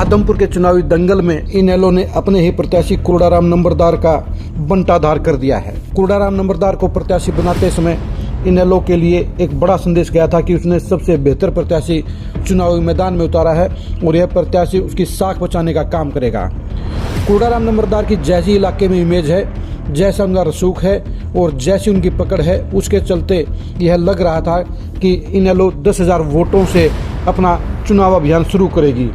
आदमपुर के चुनावी दंगल में इनेलो ने अपने ही प्रत्याशी कुरडाराम नंबरदार का बंटाधार कर दिया है। कुरडाराम नंबरदार को प्रत्याशी बनाते समय इनेलो के लिए एक बड़ा संदेश गया था कि उसने सबसे बेहतर प्रत्याशी चुनावी मैदान में उतारा है और यह प्रत्याशी उसकी साख बचाने का काम करेगा। कुरडाराम नंबरदार की जैसी इलाके में इमेज है, जैसा उनका रसूख है और जैसी उनकी पकड़ है, उसके चलते यह लग रहा था कि इनेलो 10,000 वोटों से अपना चुनाव अभियान शुरू करेगी।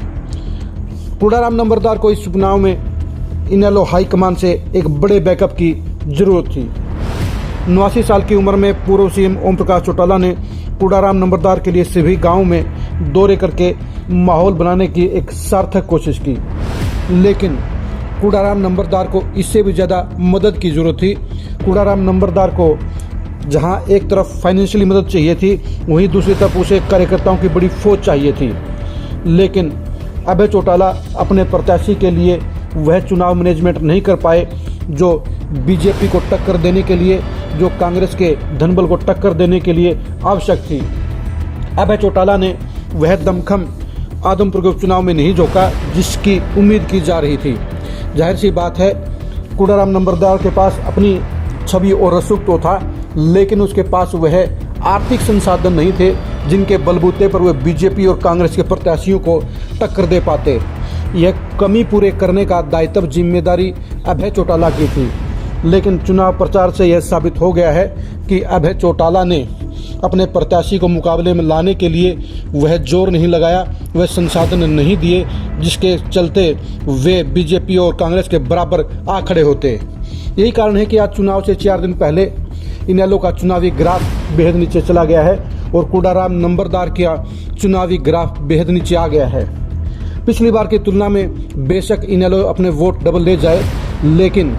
कुरडाराम नंबरदार को इस चुनाव में इनेलो हाईकमान से एक बड़े बैकअप की जरूरत थी। 89 साल की उम्र में पूर्व सीएम ओम प्रकाश चौटाला ने कुरडाराम नंबरदार के लिए सभी गांवों में दौरे करके माहौल बनाने की एक सार्थक कोशिश की, लेकिन कुरडाराम नंबरदार को इससे भी ज़्यादा मदद की जरूरत थी। कुरडाराम नंबरदार को जहां एक तरफ फाइनेंशियली मदद चाहिए थी, वहीं दूसरी तरफ उसे कार्यकर्ताओं की बड़ी फौज चाहिए थी। लेकिन अभय चौटाला अपने प्रत्याशी के लिए वह चुनाव मैनेजमेंट नहीं कर पाए जो बीजेपी को टक्कर देने के लिए, जो कांग्रेस के धनबल को टक्कर देने के लिए आवश्यक थी। अभय चौटाला ने वह दमखम आदमपुर के उपचुनाव में नहीं झोंका जिसकी उम्मीद की जा रही थी। जाहिर सी बात है, कुरडाराम नंबरदार के पास अपनी छवि और रसूख तो था, लेकिन उसके पास वह आर्थिक संसाधन नहीं थे जिनके बलबूते पर वह बीजेपी और कांग्रेस के प्रत्याशियों को टक्कर दे पाते। यह कमी पूरे करने का दायित्व जिम्मेदारी अभय चौटाला की थी, लेकिन चुनाव प्रचार से यह साबित हो गया है कि अभय चौटाला ने अपने प्रत्याशी को मुकाबले में लाने के लिए वह जोर नहीं लगाया, वह संसाधन नहीं दिए, जिसके चलते वे बीजेपी और कांग्रेस के बराबर आ खड़े होते। यही कारण है कि आज चुनाव से 4 दिन पहले इनेलो का चुनावी ग्राफ बेहद नीचे चला गया है और कुरडाराम नंबरदार का चुनावी ग्राफ बेहद नीचे आ गया है। पिछली बार की तुलना में बेशक इनेलो अपने वोट डबल ले जाए, लेकिन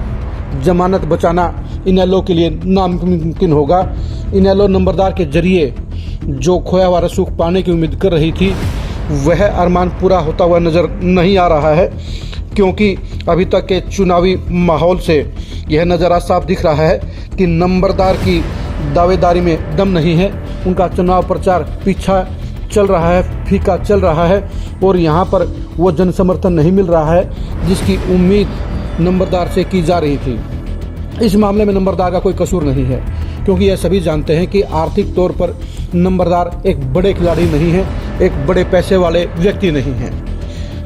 जमानत बचाना इनेलो के लिए नामुमकिन होगा। इनेलो नंबरदार के जरिए जो खोया हुआ रसूख पाने की उम्मीद कर रही थी, वह अरमान पूरा होता हुआ नजर नहीं आ रहा है, क्योंकि अभी तक के चुनावी माहौल से यह नज़ारा साफ दिख रहा है कि नंबरदार की दावेदारी में दम नहीं है। उनका चुनाव प्रचार पीछा चल रहा है, फीका चल रहा है और यहाँ पर वो जन समर्थन नहीं मिल रहा है जिसकी उम्मीद नंबरदार से की जा रही थी। इस मामले में नंबरदार का कोई कसूर नहीं है, क्योंकि यह सभी जानते हैं कि आर्थिक तौर पर नंबरदार एक बड़े खिलाड़ी नहीं है, एक बड़े पैसे वाले व्यक्ति नहीं है।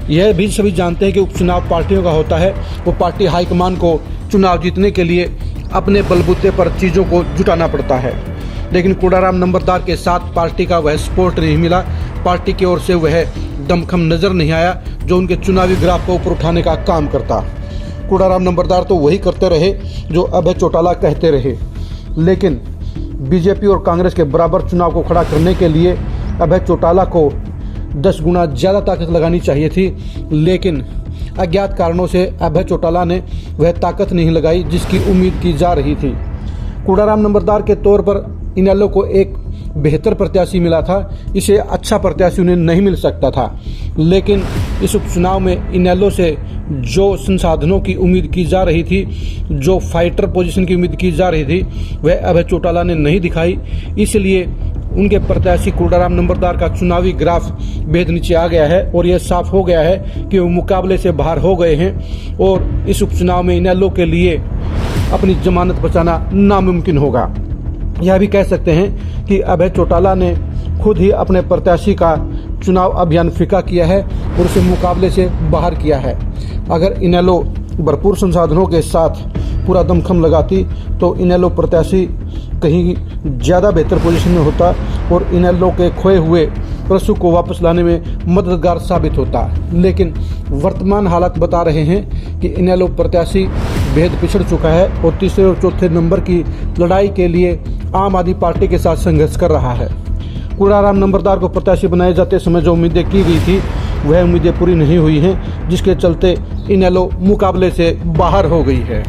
यह भी सभी जानते हैं कि उपचुनाव पार्टियों का होता है, वो पार्टी हाईकमान को चुनाव जीतने के लिए अपने बलबूते पर चीज़ों को जुटाना पड़ता है। लेकिन कुरडाराम नंबरदार के साथ पार्टी का वह सपोर्ट नहीं मिला, पार्टी की ओर से वह दमखम नज़र नहीं आया जो उनके चुनावी ग्राफ को ऊपर उठाने का काम करता। कुरडाराम नंबरदार तो वही करते रहे जो अभय चौटाला कहते रहे, लेकिन बीजेपी और कांग्रेस के बराबर चुनाव को खड़ा करने के लिए अभय चौटाला को 10 गुना ज़्यादा ताकत लगानी चाहिए थी, लेकिन अज्ञात कारणों से अभय चौटाला ने वह ताकत नहीं लगाई जिसकी उम्मीद की जा रही थी। कुरडाराम नंबरदार के तौर पर इनेलो को एक बेहतर प्रत्याशी मिला था, इसे अच्छा प्रत्याशी उन्हें नहीं मिल सकता था, लेकिन इस उपचुनाव में इनेलो से जो संसाधनों की उम्मीद की जा रही थी, जो फाइटर पोजीशन की उम्मीद की जा रही थी, वह अभय चौटाला ने नहीं दिखाई। इसलिए उनके प्रत्याशी कुरडाराम नंबरदार का चुनावी ग्राफ बेहद नीचे आ गया है और यह साफ हो गया है कि वो मुकाबले से बाहर हो गए हैं और इस उपचुनाव में इनेलो के लिए अपनी जमानत बचाना नामुमकिन होगा। यह भी कह सकते हैं कि अभय चौटाला ने खुद ही अपने प्रत्याशी का चुनाव अभियान फीका किया है और उसे मुकाबले से बाहर किया है। अगर इनेलो भरपूर संसाधनों के साथ पूरा दमखम लगाती तो इनेलो प्रत्याशी कहीं ज़्यादा बेहतर पोजीशन में होता और इनेलो के खोए हुए रसूख को वापस लाने में मददगार साबित होता। लेकिन वर्तमान हालात बता रहे हैं कि इनेलो प्रत्याशी बेहद पिछड़ चुका है और तीसरे और चौथे नंबर की लड़ाई के लिए आम आदमी पार्टी के साथ संघर्ष कर रहा है। कुरडाराम नंबरदार को प्रत्याशी बनाए जाते समय जो उम्मीदें की गई थी, वह उम्मीदें पूरी नहीं हुई हैं, जिसके चलते इनेलो मुकाबले से बाहर हो गई है।